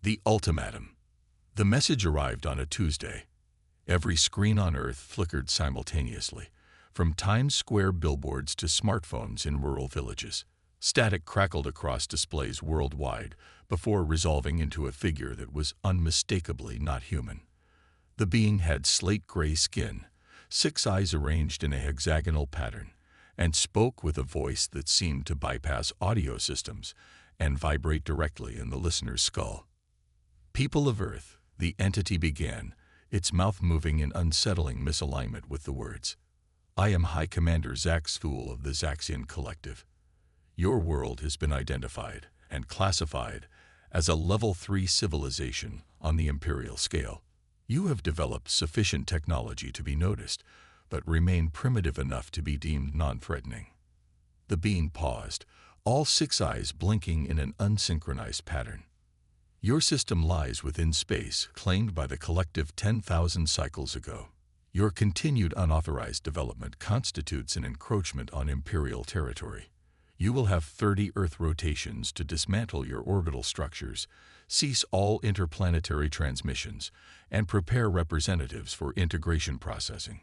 The ultimatum. The message arrived on a Tuesday. Every screen on Earth flickered simultaneously, from Times Square billboards to smartphones in rural villages. Static crackled across displays worldwide before resolving into a figure that was unmistakably not human. The being had slate-gray skin, 6 eyes arranged in a hexagonal pattern, and spoke with a voice that seemed to bypass audio systems and vibrate directly in the listener's skull. "People of Earth," the entity began, its mouth moving in unsettling misalignment with the words. "I am High Commander Zax Fool of the Zaxian Collective. Your world has been identified and classified as a Level 3 civilization on the Imperial scale. You have developed sufficient technology to be noticed, but remain primitive enough to be deemed non-threatening." The being paused, all 6 eyes blinking in an unsynchronized pattern. "Your system lies within space, claimed by the Collective 10,000 cycles ago. Your continued unauthorized development constitutes an encroachment on Imperial territory. You will have 30 Earth rotations to dismantle your orbital structures, cease all interplanetary transmissions, and prepare representatives for integration processing."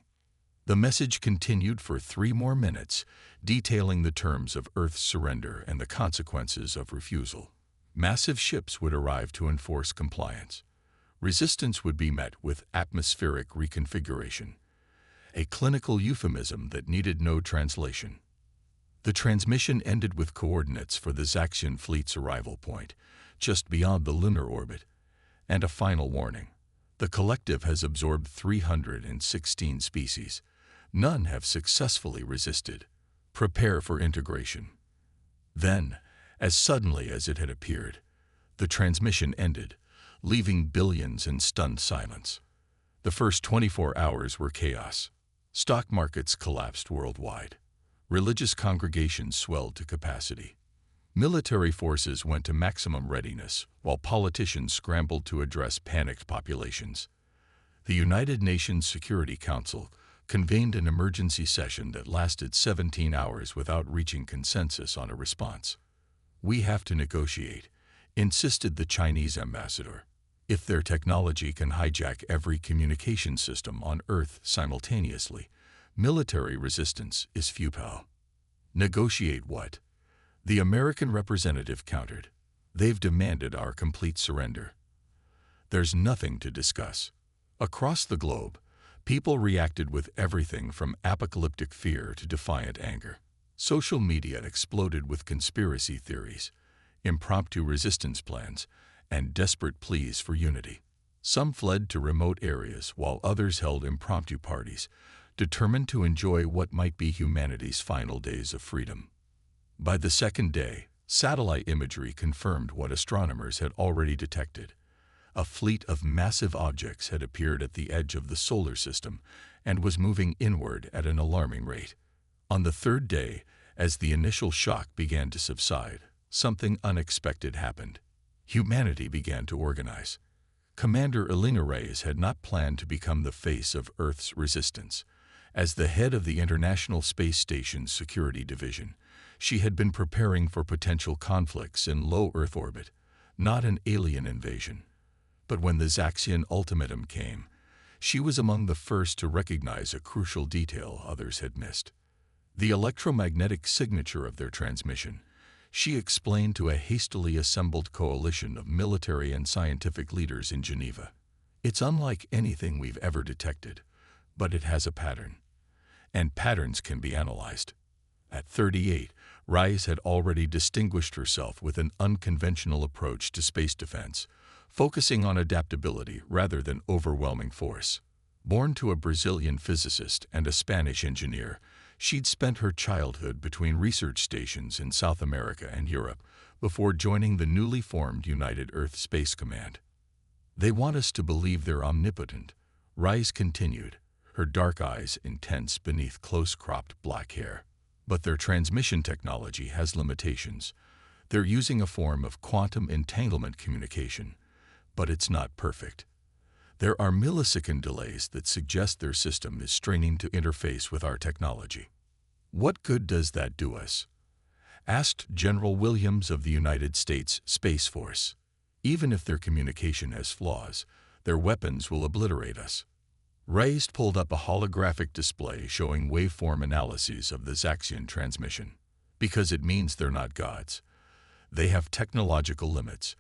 The message continued for 3 more minutes, detailing the terms of Earth's surrender and the consequences of refusal. Massive ships would arrive to enforce compliance. Resistance would be met with atmospheric reconfiguration, a clinical euphemism that needed no translation. The transmission ended with coordinates for the Zaxian fleet's arrival point, just beyond the lunar orbit, and a final warning. The Collective has absorbed 316 species. None have successfully resisted. Prepare for integration. Then, as suddenly as it had appeared, the transmission ended, leaving billions in stunned silence. The first 24 hours were chaos. Stock markets collapsed worldwide. Religious congregations swelled to capacity. Military forces went to maximum readiness, while politicians scrambled to address panicked populations. The United Nations Security Council convened an emergency session that lasted 17 hours without reaching consensus on a response. "We have to negotiate," insisted the Chinese ambassador. "If their technology can hijack every communication system on Earth simultaneously, military resistance is futile." "Negotiate what?" the American representative countered. "They've demanded our complete surrender." There's nothing to discuss. Across the globe, people reacted with everything from apocalyptic fear to defiant anger. Social media exploded with conspiracy theories, impromptu resistance plans, and desperate pleas for unity. Some fled to remote areas while others held impromptu parties, determined to enjoy what might be humanity's final days of freedom. By the second day, satellite imagery confirmed what astronomers had already detected. A fleet of massive objects had appeared at the edge of the solar system and was moving inward at an alarming rate. On the third day, as the initial shock began to subside, something unexpected happened. Humanity began to organize. Commander Elena Reyes had not planned to become the face of Earth's resistance. As the head of the International Space Station's Security Division, she had been preparing for potential conflicts in low Earth orbit, not an alien invasion. But when the Zaxian ultimatum came, she was among the first to recognize a crucial detail others had missed. The electromagnetic signature of their transmission, she explained to a hastily assembled coalition of military and scientific leaders in Geneva. "It's unlike anything we've ever detected, but it has a pattern. And patterns can be analyzed." At 38, Reyes had already distinguished herself with an unconventional approach to space defense, focusing on adaptability rather than overwhelming force. Born to a Brazilian physicist and a Spanish engineer, she'd spent her childhood between research stations in South America and Europe before joining the newly formed United Earth Space Command. "They want us to believe they're omnipotent," Reyes continued, her dark eyes intense beneath close-cropped black hair. "But their transmission technology has limitations. They're using a form of quantum entanglement communication, but it's not perfect. There are millisecond delays that suggest their system is straining to interface with our technology." "What good does that do us?" asked General Williams of the United States Space Force. Even if their communication has flaws, their weapons will obliterate us. Reyes pulled up a holographic display showing waveform analyses of the Zaxian transmission. Because it means they're not gods. They have technological limits,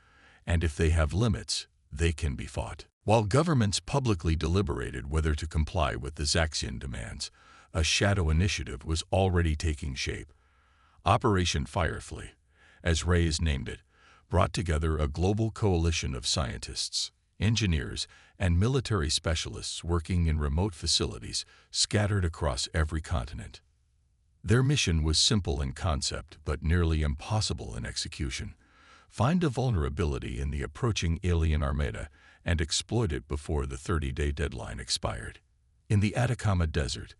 and if they have limits, they can be fought. While governments publicly deliberated whether to comply with the Zaxian demands, a shadow initiative was already taking shape. Operation Firefly, as Reyes named it, brought together a global coalition of scientists, engineers, and military specialists working in remote facilities scattered across every continent. Their mission was simple in concept but nearly impossible in execution. Find a vulnerability in the approaching alien armada and exploit it before the 30-day deadline expired. In the Atacama Desert,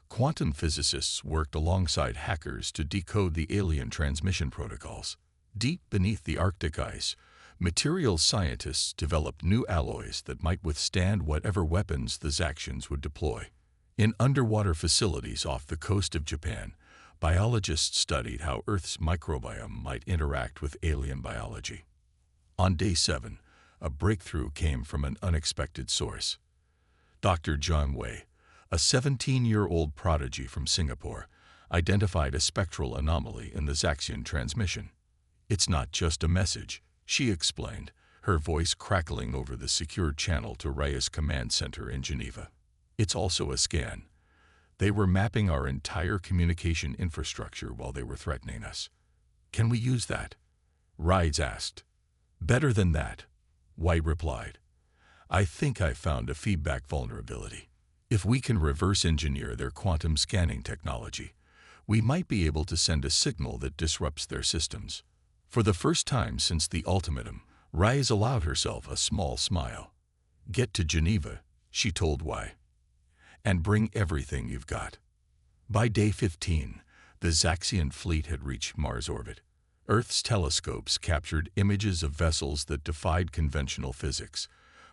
quantum physicists worked alongside hackers to decode the alien transmission protocols. Deep beneath the Arctic ice, materials scientists developed new alloys that might withstand whatever weapons the Zaxians would deploy. In underwater facilities off the coast of Japan, biologists studied how Earth's microbiome might interact with alien biology. On day 7, a breakthrough came from an unexpected source. Dr. John Wei, a 17-year-old prodigy from Singapore, identified a spectral anomaly in the Zaxian transmission. "It's not just a message," she explained, her voice crackling over the secure channel to Reyes Command Center in Geneva. "It's also a scan. They were mapping our entire communication infrastructure while they were threatening us." "Can we use that?" Reyes asked. "Better than that," White replied. "I think I found a feedback vulnerability. If we can reverse engineer their quantum scanning technology, we might be able to send a signal that disrupts their systems." For the first time since the ultimatum, Reyes allowed herself a small smile. "Get to Geneva," she told Wei, "and bring everything you've got." By day 15, the Zaxian fleet had reached Mars orbit. Earth's telescopes captured images of vessels that defied conventional physics,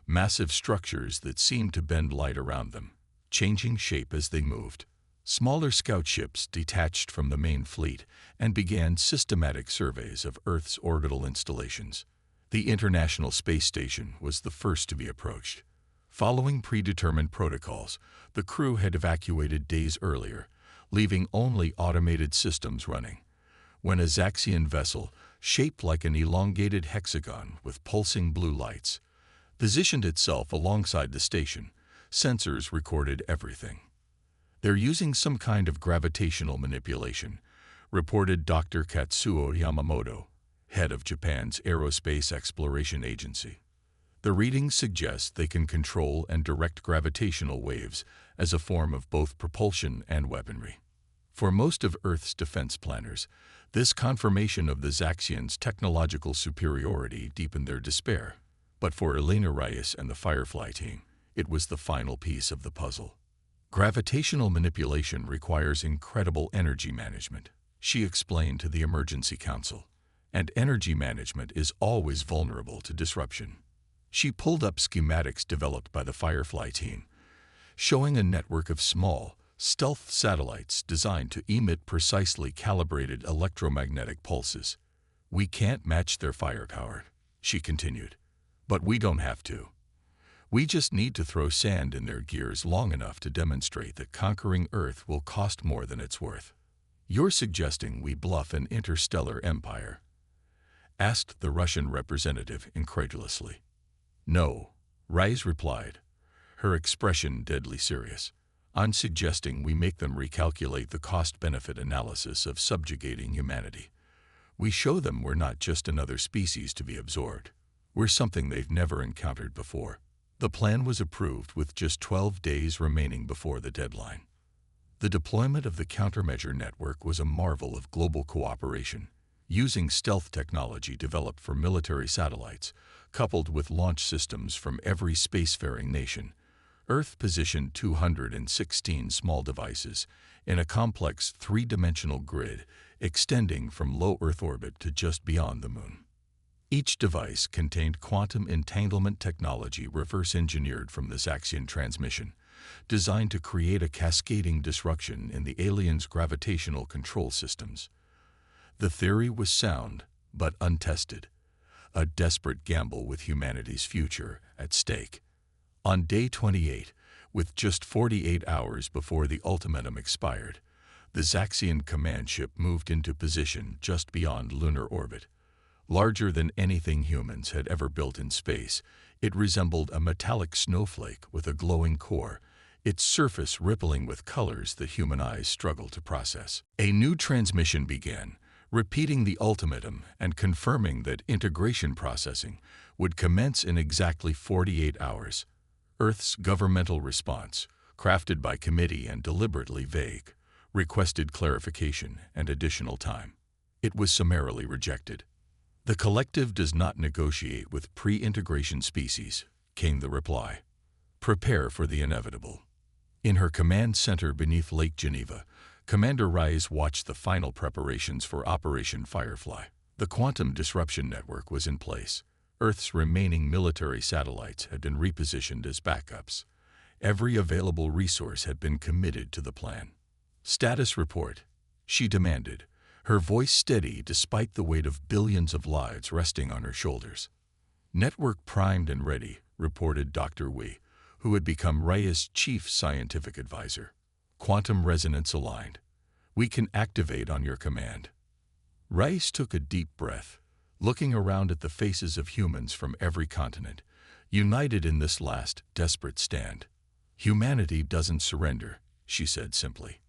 massive structures that seemed to bend light around them, changing shape as they moved. Smaller scout ships detached from the main fleet and began systematic surveys of Earth's orbital installations. The International Space Station was the first to be approached. Following predetermined protocols, the crew had evacuated days earlier, leaving only automated systems running. When a Zaxian vessel, shaped like an elongated hexagon with pulsing blue lights, positioned itself alongside the station, sensors recorded everything. "They're using some kind of gravitational manipulation," reported Dr. Katsuo Yamamoto, head of Japan's Aerospace Exploration Agency. "The readings suggest they can control and direct gravitational waves as a form of both propulsion and weaponry." For most of Earth's defense planners, this confirmation of the Zaxians' technological superiority deepened their despair. But for Elena Reyes and the Firefly team, it was the final piece of the puzzle. "Gravitational manipulation requires incredible energy management," she explained to the Emergency Council, "and energy management is always vulnerable to disruption." She pulled up schematics developed by the Firefly team, showing a network of small, stealth satellites designed to emit precisely calibrated electromagnetic pulses. "We can't match their firepower," she continued, "but we don't have to. We just need to throw sand in their gears long enough to demonstrate that conquering Earth will cost more than it's worth." "You're suggesting we bluff an interstellar empire?" asked the Russian representative incredulously. "No," Reyes replied, her expression deadly serious. "I'm suggesting we make them recalculate the cost-benefit analysis of subjugating humanity. We show them we're not just another species to be absorbed. We're something they've never encountered before." The plan was approved with just 12 days remaining before the deadline. The deployment of the countermeasure network was a marvel of global cooperation, using stealth technology developed for military satellites, coupled with launch systems from every spacefaring nation. Earth positioned 216 small devices in a complex three-dimensional grid extending from low Earth orbit to just beyond the Moon. Each device contained quantum entanglement technology reverse-engineered from the Zaxian transmission, designed to create a cascading disruption in the aliens' gravitational control systems. The theory was sound, but untested. a desperate gamble with humanity's future at stake. On day 28, with just 48 hours before the ultimatum expired, the Zaxian command ship moved into position just beyond lunar orbit. Larger than anything humans had ever built in space, it resembled a metallic snowflake with a glowing core, its surface rippling with colors that human eyes struggle to process. A new transmission began, repeating the ultimatum and confirming that integration processing would commence in exactly 48 hours. Earth's governmental response, crafted by committee and deliberately vague, requested clarification and additional time. It was summarily rejected. "The collective does not negotiate with pre-integration species," came the reply. "Prepare for the inevitable." In her command center beneath Lake Geneva, Commander Rice watched the final preparations for Operation Firefly. The quantum disruption network was in place. Earth's remaining military satellites had been repositioned as backups. Every available resource had been committed to the plan. "Status report," she demanded, her voice steady despite the weight of billions of lives resting on her shoulders. "Network primed and ready," reported Dr. Wei, who had become Raya's chief scientific advisor. "Quantum resonance aligned. We can activate on your command." Rice took a deep breath, looking around at the faces of humans from every continent, united in this last, desperate stand. "Humanity doesn't surrender," she said simply.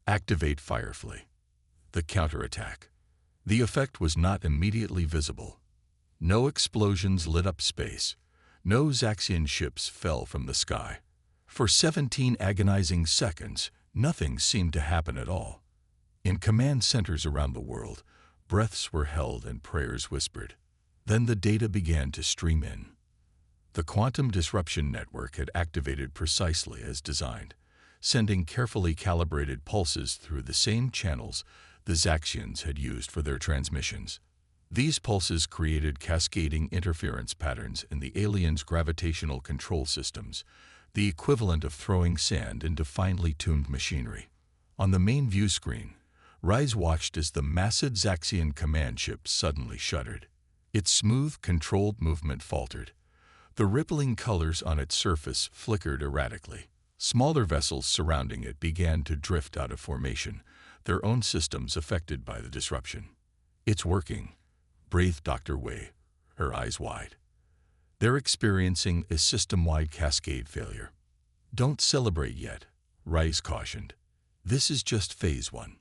"Activate Firefly." The counterattack. The effect was not immediately visible. No explosions lit up space. No Zaxian ships fell from the sky. For 17 agonizing seconds, nothing seemed to happen at all. In command centers around the world, breaths were held and prayers whispered. Then the data began to stream in. The quantum disruption network had activated precisely as designed, sending carefully calibrated pulses through the same channels the Zaxians had used for their transmissions. These pulses created cascading interference patterns in the aliens' gravitational control systems, the equivalent of throwing sand into finely tuned machinery. On the main view screen, Rise watched as the massive Zaxian command ship suddenly shuddered. Its smooth, controlled movement faltered. The rippling colors on its surface flickered erratically. Smaller vessels surrounding it began to drift out of formation, their own systems affected by the disruption. "It's working," breathed Dr. Wei, her eyes wide. "They're experiencing a system-wide cascade failure." "Don't celebrate yet," Rice cautioned. "This is just phase 1.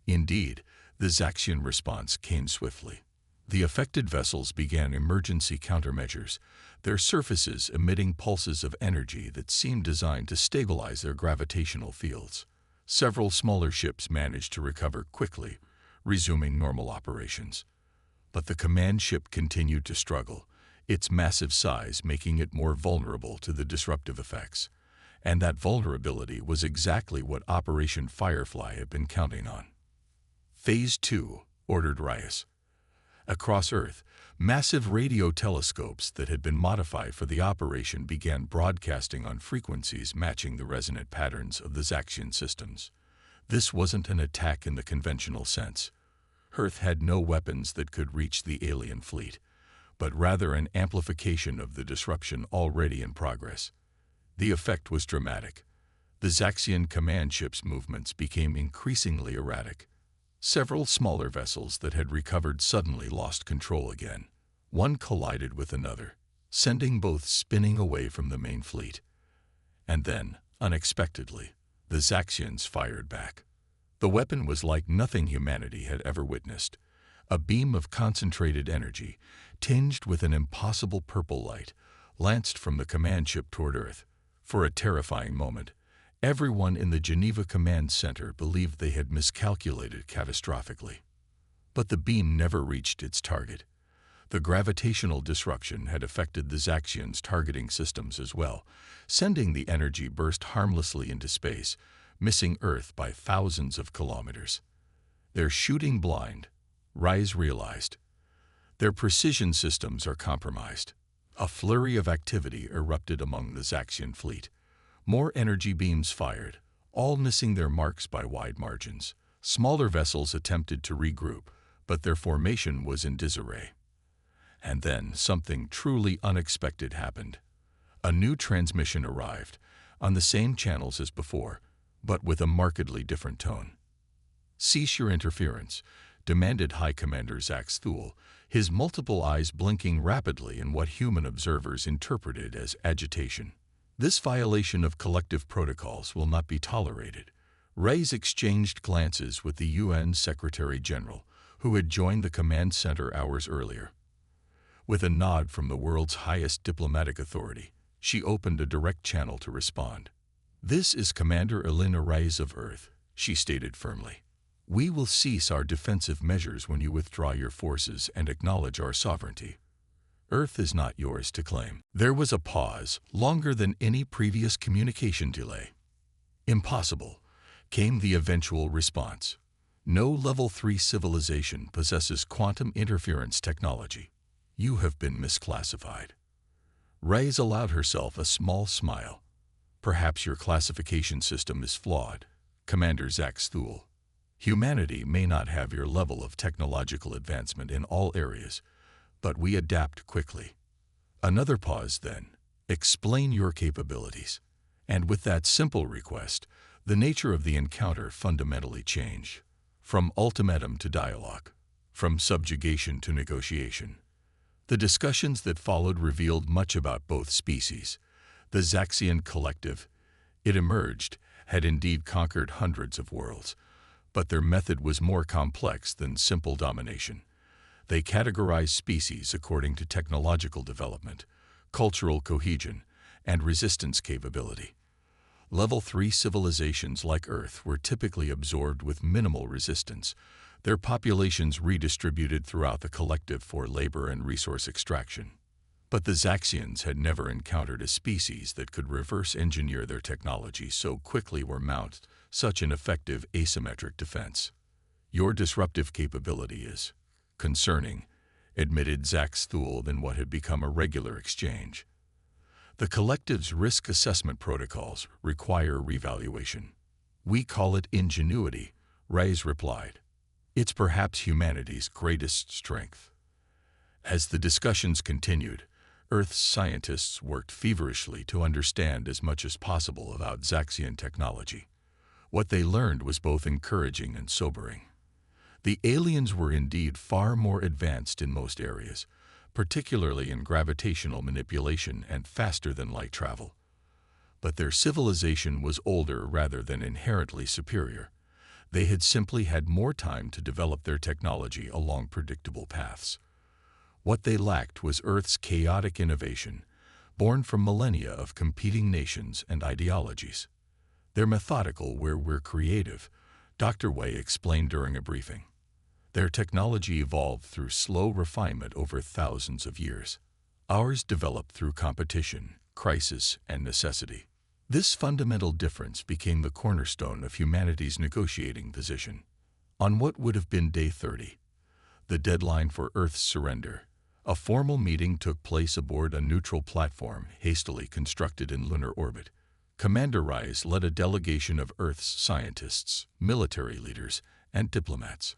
Indeed, the Zaxian response came swiftly. The affected vessels began emergency countermeasures, their surfaces emitting pulses of energy that seemed designed to stabilize their gravitational fields. Several smaller ships managed to recover quickly, resuming normal operations. But the command ship continued to struggle, its massive size making it more vulnerable to the disruptive effects. And that vulnerability was exactly what Operation Firefly had been counting on. "Phase 2, ordered Rias. Across Earth, massive radio telescopes that had been modified for the operation began broadcasting on frequencies matching the resonant patterns of the Zaxian systems. This wasn't an attack in the conventional sense. Earth had no weapons that could reach the alien fleet, but rather an amplification of the disruption already in progress. The effect was dramatic. The Zaxian command ship's movements became increasingly erratic. Several smaller vessels that had recovered suddenly lost control again. One collided with another, sending both spinning away from the main fleet. And then, unexpectedly, the Zaxians fired back. The weapon was like nothing humanity had ever witnessed. A beam of concentrated energy, tinged with an impossible purple light, lanced from the command ship toward Earth. For a terrifying moment, everyone in the Geneva Command Center believed they had miscalculated catastrophically. But the beam never reached its target. The gravitational disruption had affected the Zaxians' targeting systems as well, sending the energy burst harmlessly into space, missing Earth by thousands of kilometers. "They're shooting blind," Rise realized. "Their precision systems are compromised." A flurry of activity erupted among the Zaxian fleet. More energy beams fired, all missing their marks by wide margins. Smaller vessels attempted to regroup, but their formation was in disarray. And then something truly unexpected happened. A new transmission arrived, on the same channels as before, but with a markedly different tone. "Cease your interference," demanded High Commander Zax Thule, his multiple eyes blinking rapidly in what human observers interpreted as agitation. "This violation of collective protocols will not be tolerated." Reyes exchanged glances with the UN Secretary-General, who had joined the command center hours earlier. With a nod from the world's highest diplomatic authority, she opened a direct channel to respond. "This is Commander Elena Reyes of Earth," she stated firmly. "We will cease our defensive measures when you withdraw your forces and acknowledge our sovereignty. Earth is not yours to claim." There was a pause, longer than any previous communication delay. "Impossible," came the eventual response. "No Level 3 civilization possesses quantum interference technology. You have been misclassified." Reyes allowed herself a small smile. "Perhaps your classification system is flawed, Commander Zax Thule. Humanity may not have your level of technological advancement in all areas, but we adapt quickly." Another pause then. "Explain your capabilities." And with that simple request, the nature of the encounter fundamentally changed. From ultimatum to dialogue. From subjugation to negotiation. The discussions that followed revealed much about both species. The Zaxian collective, it emerged, had indeed conquered hundreds of worlds, but their method was more complex than simple domination. They categorized species according to technological development, cultural cohesion, and resistance capability. Level 3 civilizations like Earth were typically absorbed with minimal resistance, their populations redistributed throughout the collective for labor and resource extraction. But the Zaxians had never encountered a species that could reverse engineer their technology so quickly or mount such an effective asymmetric defense. "Your disruptive capability is concerning," admitted Zax Thule in what had become a regular exchange. "The collective's risk assessment protocols require revaluation." "We call it ingenuity," Reyes replied. "It's perhaps humanity's greatest strength." As the discussions continued, Earth's scientists worked feverishly to understand as much as possible about Zaxian technology. What they learned was both encouraging and sobering. The aliens were indeed far more advanced in most areas, particularly in gravitational manipulation and faster-than-light travel. But their civilization was older rather than inherently superior. They had simply had more time to develop their technology along predictable paths. What they lacked was Earth's chaotic innovation, born from millennia of competing nations and ideologies. "They're methodical where we're creative," Dr. Wei explained during a briefing. "Their technology evolved through slow refinement over thousands of years. Ours developed through competition, crisis, and necessity." This fundamental difference became the cornerstone of humanity's negotiating position. On what would have been Day 30, the deadline for Earth's surrender, a formal meeting took place aboard a neutral platform hastily constructed in lunar orbit. Commander Reyes led a delegation of Earth's scientists, military leaders, and diplomats.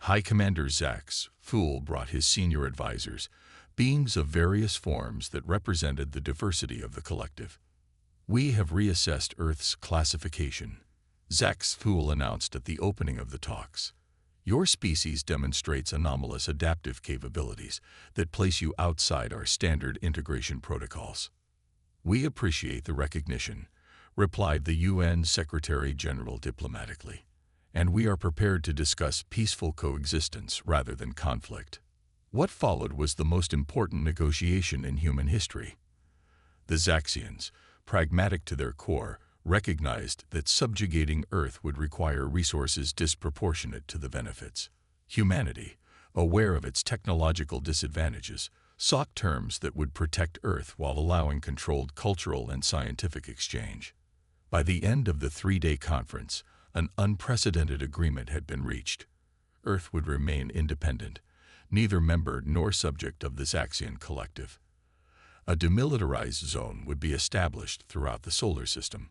High Commander Zax Thule brought his senior advisors, beings of various forms that represented the diversity of the collective. "We have reassessed Earth's classification," Zax Thule announced at the opening of the talks. "Your species demonstrates anomalous adaptive capabilities that place you outside our standard integration protocols." "We appreciate the recognition," replied the UN Secretary-General diplomatically, "and we are prepared to discuss peaceful coexistence rather than conflict." What followed was the most important negotiation in human history. The Zaxians, pragmatic to their core, recognized that subjugating Earth would require resources disproportionate to the benefits. Humanity, aware of its technological disadvantages, sought terms that would protect Earth while allowing controlled cultural and scientific exchange. By the end of the three-day conference, an unprecedented agreement had been reached. Earth would remain independent, neither member nor subject of the Zaxian collective. A demilitarized zone would be established throughout the solar system,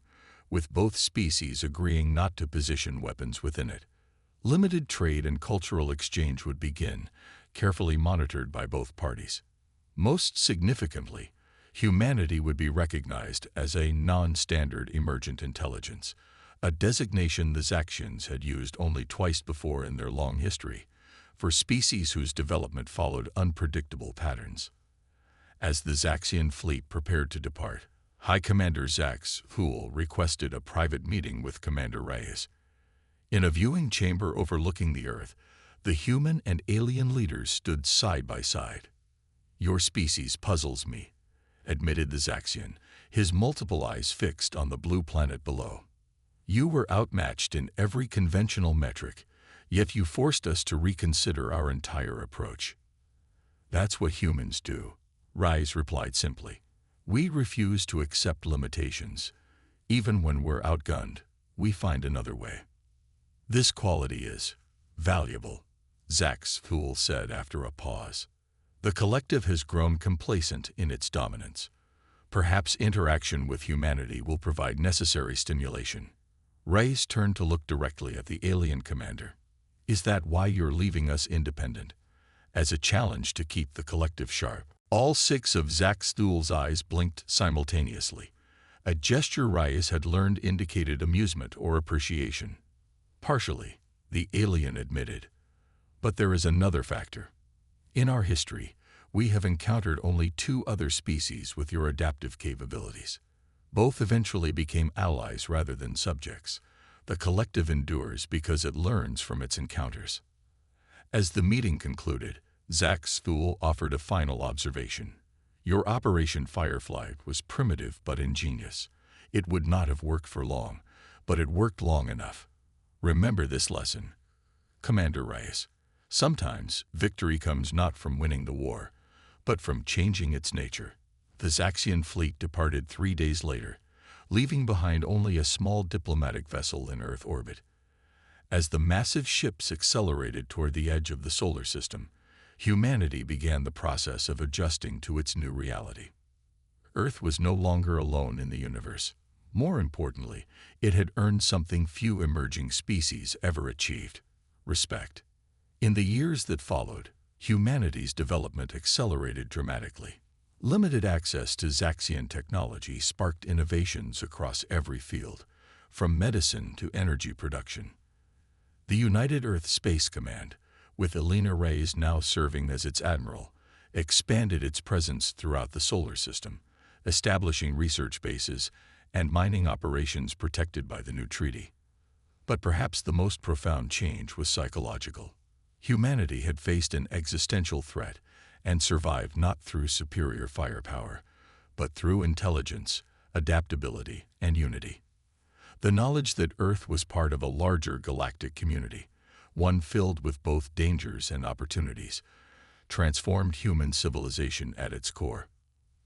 with both species agreeing not to position weapons within it. Limited trade and cultural exchange would begin, carefully monitored by both parties. Most significantly, humanity would be recognized as a non-standard emergent intelligence, a designation the Zaxians had used only twice before in their long history, for species whose development followed unpredictable patterns. As the Zaxian fleet prepared to depart, High Commander Zax Fool requested a private meeting with Commander Reyes. In a viewing chamber overlooking the Earth, the human and alien leaders stood side by side. "Your species puzzles me," admitted the Zaxian, his multiple eyes fixed on the blue planet below. "You were outmatched in every conventional metric, yet you forced us to reconsider our entire approach." "That's what humans do," Reyes replied simply. "We refuse to accept limitations. Even when we're outgunned, we find another way." "This quality is valuable," Zax Fool said after a pause. "The collective has grown complacent in its dominance. Perhaps interaction with humanity will provide necessary stimulation." Reyes turned to look directly at the alien commander. "Is that why you're leaving us independent? As a challenge to keep the collective sharp?" All six of Zax Fool's eyes blinked simultaneously. A gesture Reyes had learned indicated amusement or appreciation. "Partially," the alien admitted. "But there is another factor. In our history, we have encountered only 2 other species with your adaptive capabilities. Both eventually became allies rather than subjects. The collective endures because it learns from its encounters." As the meeting concluded, Zax Fool offered a final observation. "Your Operation Firefly was primitive but ingenious. It would not have worked for long, but it worked long enough. Remember this lesson, Commander Reyes. Sometimes victory comes not from winning the war, but from changing its nature." The Zaxian fleet departed 3 days later, leaving behind only a small diplomatic vessel in Earth orbit. As the massive ships accelerated toward the edge of the solar system, humanity began the process of adjusting to its new reality. Earth was no longer alone in the universe. More importantly, it had earned something few emerging species ever achieved: respect. In the years that followed, humanity's development accelerated dramatically. Limited access to Zaxian technology sparked innovations across every field, from medicine to energy production. The United Earth Space Command, with Elena Reyes now serving as its admiral, expanded its presence throughout the solar system, establishing research bases and mining operations protected by the new treaty. But perhaps the most profound change was psychological. Humanity had faced an existential threat and survived not through superior firepower, but through intelligence, adaptability, and unity. The knowledge that Earth was part of a larger galactic community, one filled with both dangers and opportunities, transformed human civilization at its core.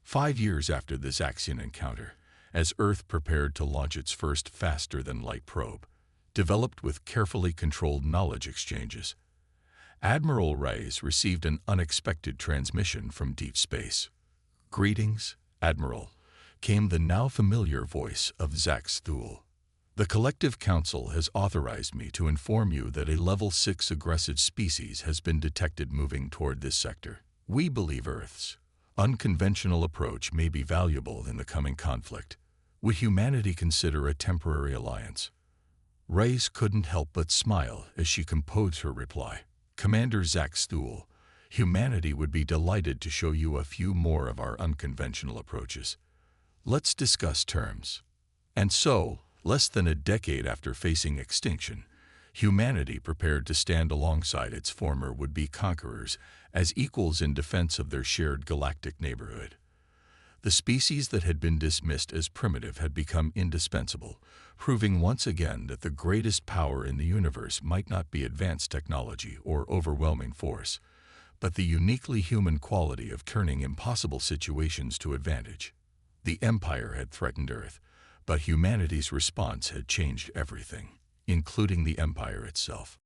5 years after the Zaxian encounter, as Earth prepared to launch its first faster-than-light probe, developed with carefully controlled knowledge exchanges, Admiral Reyes received an unexpected transmission from deep space. "Greetings, Admiral," came the now familiar voice of Zax Fool. "The Collective Council has authorized me to inform you that a Level 6 aggressive species has been detected moving toward this sector. We believe Earth's unconventional approach may be valuable in the coming conflict. Would humanity consider a temporary alliance?" Reyes couldn't help but smile as she composed her reply. "Commander Zax Fool, humanity would be delighted to show you a few more of our unconventional approaches. Let's discuss terms." And so, less than a decade after facing extinction, humanity prepared to stand alongside its former would-be conquerors as equals in defense of their shared galactic neighborhood. The species that had been dismissed as primitive had become indispensable, proving once again that the greatest power in the universe might not be advanced technology or overwhelming force, but the uniquely human quality of turning impossible situations to advantage. The Empire had threatened Earth, but humanity's response had changed everything, including the Empire itself.